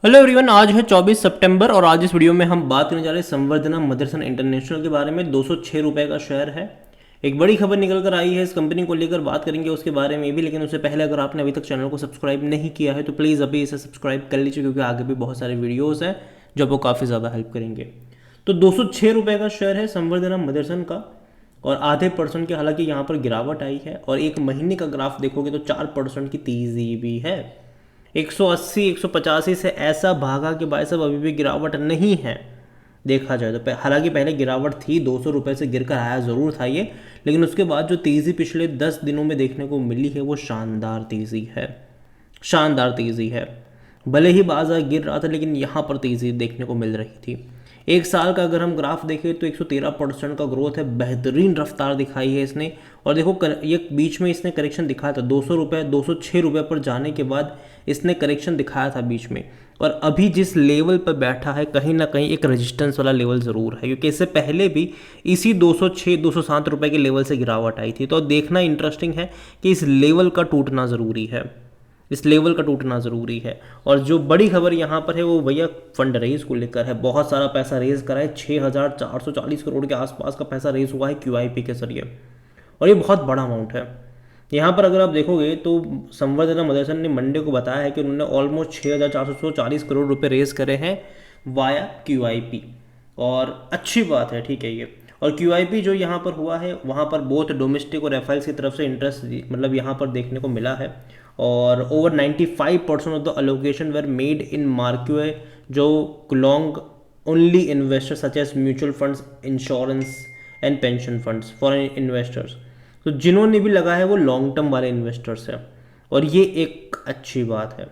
Hello everyone, आज है 24 सितंबर और आज इस वीडियो में हम बात करने जा रहे हैं संवर्धना मदरसन इंटरनेशनल के बारे में। 206 रुपये का शेयर है। एक बड़ी खबर निकल कर आई है, इस कंपनी को लेकर बात करेंगे उसके बारे में भी। लेकिन उससे पहले अगर आपने अभी तक चैनल को सब्सक्राइब नहीं किया है तो प्लीज़ अभी इसे सब्सक्राइब कर लीजिए, क्योंकि आगे भी बहुत सारे वीडियोज़ हैं जो आपको काफ़ी ज़्यादा हेल्प करेंगे। तो 206 रुपये का शेयर है संवर्धना मदरसन का, और आधे परसेंट की हालांकि यहाँ पर गिरावट आई है। और एक महीने का ग्राफ देखोगे तो 4% की तेज़ी भी है। 180 185 से ऐसा भागा कि भाई साहब अभी भी गिरावट नहीं है देखा जाए तो। हालांकि पहले गिरावट थी, 200 रुपये से गिर कर आया ज़रूर था ये, लेकिन उसके बाद जो तेज़ी पिछले 10 दिनों में देखने को मिली है वो शानदार तेज़ी है। शानदार तेज़ी है। भले ही बाजार गिर रहा था लेकिन यहाँ पर तेज़ी देखने को मिल रही थी। एक साल का अगर हम ग्राफ देखें तो 113% का ग्रोथ है, बेहतरीन रफ्तार दिखाई है इसने। और देखो ये बीच में इसने करेक्शन दिखाया था 200 रुपये 206 रुपये पर जाने के बाद इसने करेक्शन दिखाया था बीच में। और अभी जिस लेवल पर बैठा है कहीं ना कहीं एक रेजिस्टेंस वाला लेवल ज़रूर है, क्योंकि इससे पहले भी इसी 206 207 रुपये के लेवल से गिरावट आई थी। तो देखना इंटरेस्टिंग है कि इस लेवल का टूटना ज़रूरी है, इस लेवल का टूटना ज़रूरी है। और जो बड़ी खबर यहाँ पर है वो भैया फंड रेज को लेकर है। बहुत सारा पैसा रेज करा है, 6,440 करोड़ के आसपास का पैसा रेज हुआ है QIP के जरिए, और ये बहुत बड़ा अमाउंट है। यहाँ पर अगर आप देखोगे तो संवर्धना मदरसन ने मंडे को बताया है कि उन्होंने ऑलमोस्ट 6,440 करोड़ रुपए रेज करे हैं वाया QIP, और अच्छी बात है, ठीक है ये। और QIP जो यहाँ पर हुआ है वहाँ पर बहुत डोमेस्टिक और एफआईज की तरफ से इंटरेस्ट मतलब यहाँ पर देखने को मिला है। और over 95% of the allocation were made in मार्क्यूए, जो long only investor such as mutual funds, insurance and pension funds, foreign investors. तो जिन्होंने भी लगा है वो लॉन्ग टर्म वाले इन्वेस्टर्स हैं, और ये एक अच्छी बात है,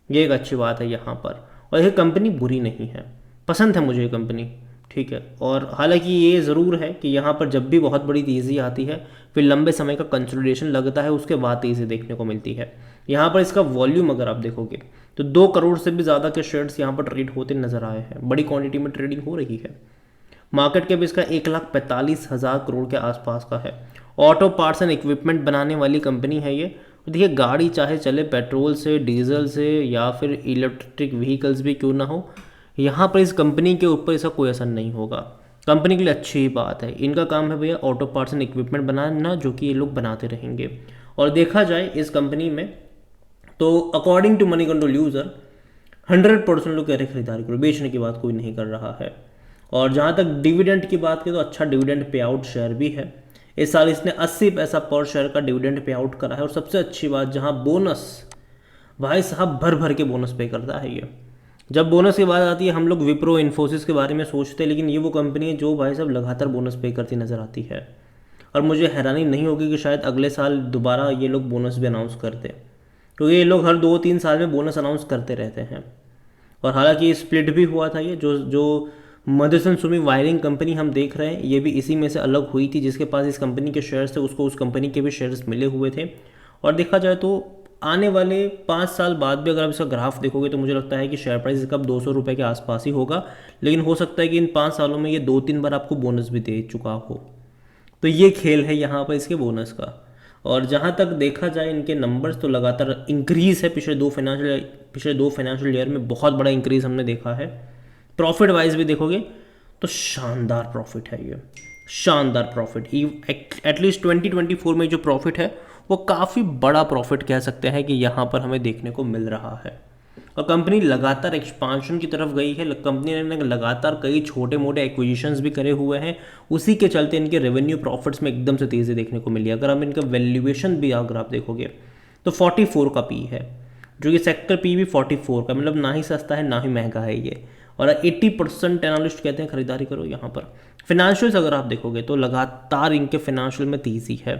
ये एक अच्छी बात है यहाँ पर। और ये कंपनी बुरी नहीं है, पसंद है मुझे ये कंपनी, ठीक है। और हालांकि ये ज़रूर है कि यहाँ पर जब भी बहुत बड़ी तेज़ी आती है फिर लंबे समय का कंसोलिडेशन लगता है, उसके बाद तेज़ी देखने को मिलती है। यहाँ पर इसका वॉल्यूम अगर आप देखोगे तो 2 करोड़ से भी ज़्यादा के शेयर्स यहाँ पर ट्रेड होते नजर आए हैं, बड़ी क्वांटिटी में ट्रेडिंग हो रही है। मार्केट कैप इसका 1,45,000 करोड़ के आसपास का है। ऑटो पार्ट्स एंड इक्विपमेंट बनाने वाली कंपनी है ये। देखिए, गाड़ी चाहे चले पेट्रोल से, डीजल से, या फिर इलेक्ट्रिक व्हीकल्स भी क्यों ना हो, यहाँ पर इस कंपनी के ऊपर इसका कोई असर नहीं होगा। कंपनी के लिए अच्छी ही बात है। इनका काम है भैया ऑटो पार्ट्स एंड इक्विपमेंट बनाना, जो कि ये लोग बनाते रहेंगे। और देखा जाए इस कंपनी में तो according to Moneycontrol user 100% लोग कह रहे खरीदारी करो, बेचने की बात कोई नहीं कर रहा है। और जहाँ तक डिविडेंड की बात करें तो अच्छा डिविडेंड पे आउट शेयर भी है। इस साल इसने 80 पैसा पर शेयर का डिविडेंड पे आउट करा है। और सबसे अच्छी बात, जहाँ बोनस, भाई साहब भर भर के बोनस पे करता है ये। जब बोनस की बात आती है हम लोग विप्रो इन्फोसिस के बारे में सोचते हैं, लेकिन ये वो कंपनी है जो भाई साहब लगातार बोनस पे करती नजर आती है। और मुझे हैरानी नहीं होगी कि शायद अगले साल दोबारा ये लोग बोनस भी अनाउंस करते, क्योंकि ये लोग हर 2-3 साल में बोनस अनाउंस करते रहते हैं। और हालांकि स्प्लिट भी हुआ था ये, जो मदरसन सुमी वायरिंग कंपनी हम देख रहे हैं, ये भी इसी में से अलग हुई थी। जिसके पास इस कंपनी के शेयर्स थे उसको उस कंपनी के भी शेयर्स मिले हुए थे। और देखा जाए तो आने वाले 5 साल बाद भी अगर आप इसका ग्राफ देखोगे तो मुझे लगता है कि शेयर प्राइस इसका 200 रुपये के आसपास ही होगा। लेकिन हो सकता है कि इन 5 सालों में ये 2-3 बार आपको बोनस भी दे चुका हो। तो ये खेल है यहाँ पर इसके बोनस का। और जहाँ तक देखा जाए इनके नंबर्स तो लगातार इंक्रीज़ है। पिछले दो फाइनेंशियल ईयर में बहुत बड़ा इंक्रीज़ हमने देखा है। प्रॉफिट वाइज भी देखोगे तो शानदार प्रॉफिट है ये, शानदार प्रॉफिट। एटलीस्ट 2024 में जो प्रॉफिट है वो काफ़ी बड़ा प्रॉफिट कह सकते हैं कि यहाँ पर हमें देखने को मिल रहा है। और कंपनी लगातार एक्सपांशन की तरफ गई है। कंपनी ने लगातार कई छोटे मोटे एक्विजिशंस भी करे हुए हैं, उसी के चलते इनके रेवेन्यू प्रॉफिट्स में एकदम से तेज़ी देखने को मिली है। अगर हम इनका वैल्यूएशन भी अगर आप देखोगे तो 44 का पी है, जो कि सेक्टर पी भी 44 का, मतलब ना ही सस्ता है ना ही महंगा है ये। और 80% एनालिस्ट कहते हैं खरीदारी करो यहाँ पर। फिनेंशियल्स अगर आप देखोगे तो लगातार इनके फिनेंशियल में तेज़ी है।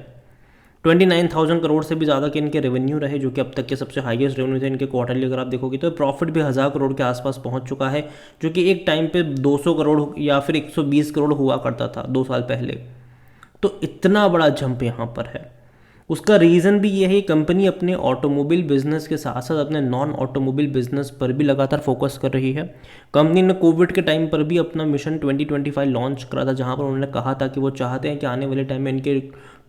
29,000 करोड़ से भी ज़्यादा के इनके रेवेन्यू रहे, जो कि अब तक के सबसे हाईएस्ट रेवेन्यू थे इनके क्वार्टरली। अगर आप देखोगे तो प्रॉफिट भी 1,000 करोड़ के आसपास पहुंच चुका है, जो कि एक टाइम पे 200 करोड़ या फिर 120 करोड़ हुआ करता था 2 साल पहले। तो इतना बड़ा जंप यहाँ पर है। उसका रीज़न भी ये है कि कंपनी अपने ऑटोमोबाइल बिजनेस के साथ साथ अपने नॉन ऑटोमोबाइल बिजनेस पर भी लगातार फोकस कर रही है। कंपनी ने कोविड के टाइम पर भी अपना मिशन 2025 लॉन्च करा था, जहां पर उन्होंने कहा था कि वो चाहते हैं कि आने वाले टाइम में इनके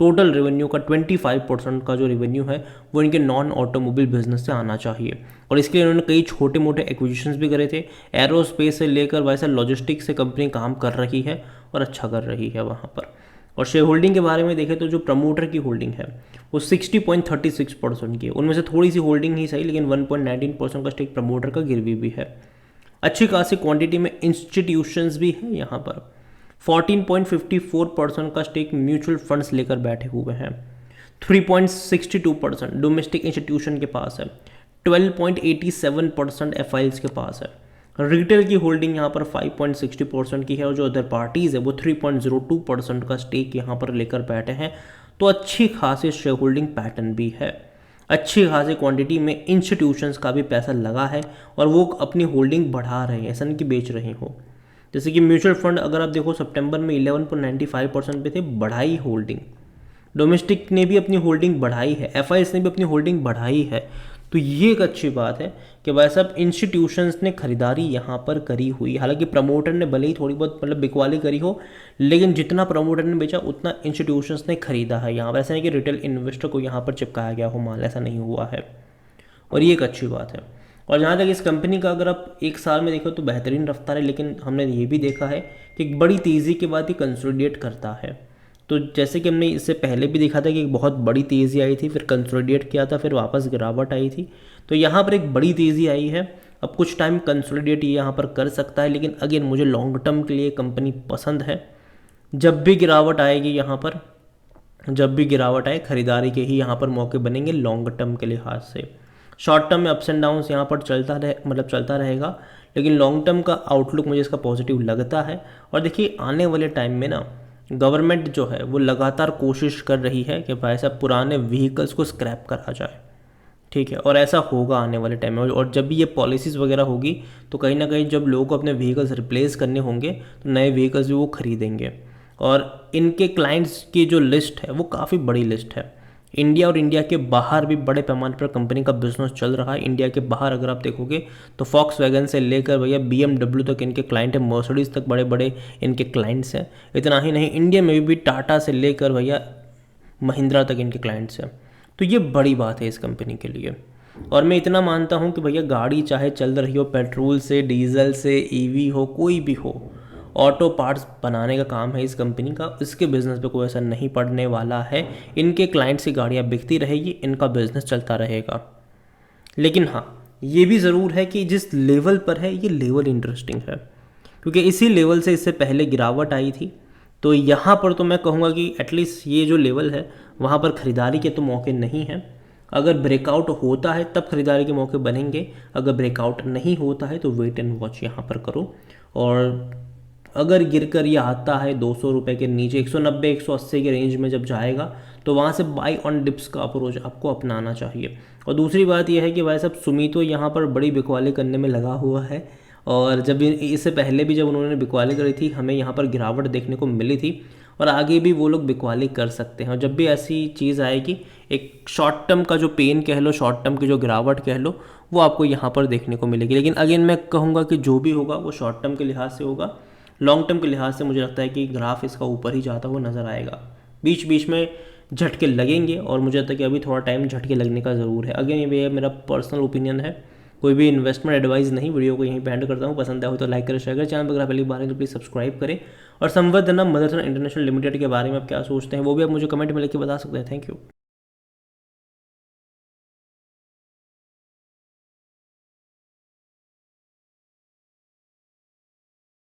टोटल रेवेन्यू का 25% का जो रेवेन्यू है वो इनके नॉन ऑटोमोबाइल बिजनेस से आना चाहिए। और इसके लिए उन्होंने कई छोटे मोटे एक्विजिशंस भी करे थे। एरोस्पेस से लेकर वैसे लॉजिस्टिक्स से कंपनी काम कर रही है और अच्छा कर रही है वहाँ पर। और शेयर होल्डिंग के बारे में देखें तो जो प्रमोटर की होल्डिंग है वो 60.36% की है। उनमें से थोड़ी सी होल्डिंग ही सही, लेकिन 1.19% का स्टेक प्रमोटर का गिरवी भी है। अच्छी खासी क्वांटिटी में इंस्टीट्यूशंस भी है यहाँ पर। 14.54% का स्टेक म्यूचुअल फंड्स लेकर बैठे हुए हैं। 3.62% डोमेस्टिक इंस्टीट्यूशन के पास है। 12.87% एफआईएल्स के पास है। रिटेल की होल्डिंग यहाँ पर 5.60% की है और जो अदर पार्टीज़ है वो 3.02% का स्टेक यहाँ पर लेकर बैठे हैं। तो अच्छी खासी शेयर होल्डिंग पैटर्न भी है। अच्छी खासी क्वांटिटी में इंस्टीट्यूशंस का भी पैसा लगा है और वो अपनी होल्डिंग बढ़ा रहे हैं, ऐसा नहीं कि बेच रहे हो। जैसे कि म्यूचुअल फंड अगर आप देखो सितंबर में 11.95% पे थे, बढ़ाई होल्डिंग। डोमेस्टिक ने भी अपनी होल्डिंग बढ़ाई है, एफआईएस ने भी अपनी होल्डिंग बढ़ाई है। तो ये एक अच्छी बात है कि भाई साहब इंस्टीट्यूशंस ने खरीदारी यहाँ पर करी हुई। हालांकि प्रमोटर ने भले ही थोड़ी बहुत मतलब बिकवाली करी हो, लेकिन जितना प्रमोटर ने बेचा उतना इंस्टीट्यूशंस ने खरीदा है यहाँ पर। ऐसा नहीं कि रिटेल इन्वेस्टर को यहाँ पर चिपकाया गया हो माल, ऐसा नहीं हुआ है और ये एक अच्छी बात है। और जहाँ तक इस कंपनी का अगर आप एक साल में देखो तो बेहतरीन रफ्तार है, लेकिन हमने ये भी देखा है कि एक बड़ी तेज़ी के बाद ये कंसोलिडेट करता है। तो जैसे कि हमने इससे पहले भी देखा था कि एक बहुत बड़ी तेज़ी आई थी, फिर कंसोलिडेट किया था, फिर वापस गिरावट आई थी। तो यहाँ पर एक बड़ी तेज़ी आई है। अब कुछ टाइम कंसोलिडेट ये यहाँ पर कर सकता है, लेकिन अगेन मुझे लॉन्ग टर्म के लिए कंपनी पसंद है। जब भी गिरावट आएगी यहाँ पर, जब भी गिरावट आए खरीदारी के ही यहाँ पर मौके बनेंगे लॉन्ग टर्म के लिहाज से। शॉर्ट टर्म में अप्स एंड डाउन्स यहाँ पर चलता रहेगा, लेकिन लॉन्ग टर्म का आउटलुक मुझे इसका पॉजिटिव लगता है। और देखिए आने वाले टाइम में ना गवर्नमेंट जो है वो लगातार कोशिश कर रही है कि भाई साहब पुराने व्हीकल्स को स्क्रैप करा जाए, ठीक है। और ऐसा होगा आने वाले टाइम में। और जब भी ये पॉलिसीज़ वगैरह होगी तो कहीं ना कहीं जब लोगों को अपने व्हीकल्स रिप्लेस करने होंगे तो नए व्हीकल्स भी वो खरीदेंगे। और इनके क्लाइंट्स की जो लिस्ट है वो काफ़ी बड़ी लिस्ट है। इंडिया और इंडिया के बाहर भी बड़े पैमाने पर कंपनी का बिजनेस चल रहा है। इंडिया के बाहर अगर आप देखोगे तो फॉक्सवैगन से लेकर भैया BMW तक इनके क्लाइंट है, मर्सिडीज़ तक बड़े बड़े इनके क्लाइंट्स हैं। इतना ही नहीं, इंडिया में भी टाटा से लेकर भैया महिंद्रा तक इनके क्लाइंट्स हैं। तो ये बड़ी बात है इस कंपनी के लिए। और मैं इतना मानता हूँ कि भैया गाड़ी चाहे चल रही हो पेट्रोल से, डीजल से, EV हो, कोई भी हो, ऑटो पार्ट्स बनाने का काम है इस कंपनी का। इसके बिज़नेस पे कोई असर नहीं पड़ने वाला है। इनके क्लाइंट्स की गाड़ियाँ बिकती रहेगी, इनका बिज़नेस चलता रहेगा। लेकिन हाँ, ये भी ज़रूर है कि जिस लेवल पर है ये लेवल इंटरेस्टिंग है, क्योंकि इसी लेवल से इससे पहले गिरावट आई थी। तो यहाँ पर तो मैं कहूँगा कि एटलीस्ट ये जो लेवल है वहाँ पर ख़रीदारी के तो मौके नहीं हैं। अगर ब्रेकआउट होता है तब खरीदारी के मौके बनेंगे, अगर ब्रेकआउट नहीं होता है तो वेट एंड वॉच यहाँ पर करो। और अगर गिरकर ये आता है 200 रुपये के नीचे, 190 180 के रेंज में जब जाएगा तो वहाँ से बाई ऑन डिप्स का अप्रोच आपको अपनाना चाहिए। और दूसरी बात यह है कि भाई साहब सुमीतो यहाँ पर बड़ी बिकवाली करने में लगा हुआ है। और जब इससे पहले भी जब उन्होंने बिकवाली करी थी हमें यहाँ पर गिरावट देखने को मिली थी, और आगे भी वो लोग बिकवाली कर सकते हैं। और जब भी ऐसी चीज़ आएगी, एक शॉर्ट टर्म का जो पेन कह लो, शॉर्ट टर्म की जो गिरावट कह लो, वो आपको यहाँ पर देखने को मिलेगी। लेकिन अगेन मैं कहूँगा कि जो भी होगा वो शॉर्ट टर्म के लिहाज से होगा। लॉन्ग टर्म के लिहाज से मुझे लगता है कि ग्राफ इसका ऊपर ही जाता हुआ नज़र आएगा। बीच बीच में झटके लगेंगे और मुझे लगता है कि अभी थोड़ा टाइम झटके लगने का ज़रूर है। अगेन ये मेरा पर्सनल ओपिनियन है, कोई भी इन्वेस्टमेंट एडवाइस नहीं। वीडियो को यहीं पे एंड करता हूँ। पसंद आया हो तो लाइक करें, शेयर करें। चैनल पर अगर पहली बार है तो प्लीज़ सब्सक्राइब करें। और संवर्धना मदरसन इंटरनेशनल लिमिटेड के बारे में आप क्या सोचते हैं वो भी आप मुझे कमेंट में लिख के बता सकते हैं। Thank you.